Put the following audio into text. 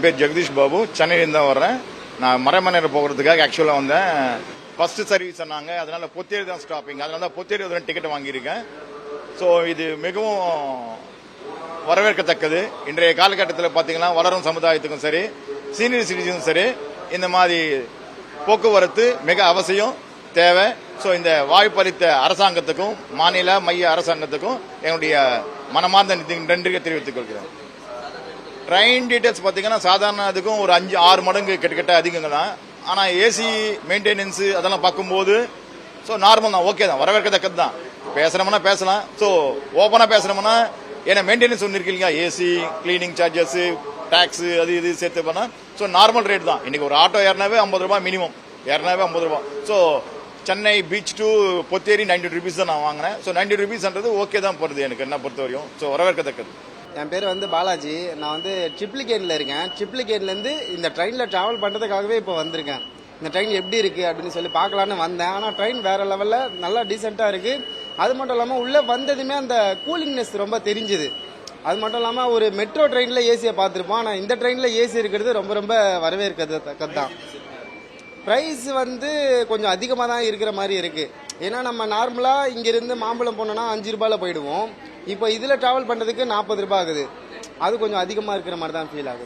என் பேர் ஜெகதீஷ் பாபு, சென்னையிலேருந்து தான் வர்றேன். நான் மறைமலையில் போகிறதுக்காக ஆக்சுவலாக வந்தேன். ஃபர்ஸ்ட் சர்வீஸ் சொன்னாங்க, அதனால பொத்தேரி தான் ஸ்டாப்பிங், அதனால தான் பொத்தேரி ஒரு டிக்கெட் வாங்கியிருக்கேன். ஸோ இது மிகவும் வரவேற்கத்தக்கது. இன்றைய காலகட்டத்தில் பார்த்தீங்கன்னா வளரும் சமுதாயத்துக்கும் சரி, சீனியர் சிட்டிசனும் சரி, இந்த மாதிரி போக்குவரத்து மிக அவசியம், தேவை. ஸோ இந்த வாய்ப்பளித்த அரசாங்கத்துக்கும் மாநில மைய அரசாங்கத்துக்கும் என்னுடைய மனமார்ந்த நன்றியை தெரிவித்துக் கொள்கிறேன். ட்ரெயின் டீட்டெயில்ஸ் பார்த்தீங்கன்னா சாதாரண அதுக்கும் ஒரு 5-6 மடங்கு கிட்டத்தட்ட அதிகங்க தான். ஆனால் ஏசி மெயின்டெனன்ஸ் அதெல்லாம் பார்க்கும்போது ஸோ நார்மல் தான், ஓகே தான், வரவேற்கத்தக்கது தான். பேசுறோம்னா பேசலாம். ஸோ ஓப்பனாக பேசுறோம்னா ஏன்னா மெயின்டெனன்ஸ் ஒன்று இருக்கு இல்லையா, ஏசி, கிளீனிங் சார்ஜஸ், டாக்ஸ், அது இது சேர்த்து பண்ணா ஸோ நார்மல் ரேட் தான். இன்னைக்கு ஒரு ஆட்டோ ஏறினாவே 50 ரூபாய் மினிமம், ஏறினாவே 50 ரூபாய். So Chennai beach to Potheri 90 rupees தான் நான் வாங்கினேன். ஸோ 90 ருபீஸ்ன்றது ஓகே தான் போகிறது எனக்கு என்ன பொறுத்த வரையும். ஸோ வரவேற்கத்தக்கது. என் பேர் பாலாஜி. நான் ட்ரிப்ளிகேட்ல இருக்கேன். ட்ரிப்ளிகேட்லேருந்து இந்த ட்ரெயினில் ட்ராவல் பண்ணுறதுக்காகவே இப்போ வந்திருக்கேன். இந்த ட்ரெயின் எப்படி இருக்குது அப்படின்னு சொல்லி பார்க்கலான்னு வந்தேன். ஆனால் ட்ரெயின் வேறு லெவலில் நல்லா டீசெண்டாக இருக்குது. அது மட்டும் இல்லாமல் உள்ளே வந்ததுமே அந்த கூலிங்னஸ் ரொம்ப தெரிஞ்சுது. அது மட்டும் இல்லாமல் ஒரு மெட்ரோ ட்ரெயினில் ஏசியை பார்த்துருப்போம், ஆனால் இந்த ட்ரெயினில் ஏசி இருக்கிறது ரொம்ப ரொம்ப வரவேற்கத்தக்கது தான். ப்ரைஸ் கொஞ்சம் அதிகமாக தான் இருக்கிற மாதிரி இருக்குது. ஏன்னா நம்ம நார்மலாக இங்கேருந்து மாம்பழம் போனோன்னா 5 ரூபாயில் போயிடுவோம். இப்போ இதில் ட்ராவல் பண்ணுறதுக்கு 40 ரூபாய் ஆகுது. அது கொஞ்சம் அதிகமாக இருக்கிற மாதிரி தான் ஃபீல் ஆகுது.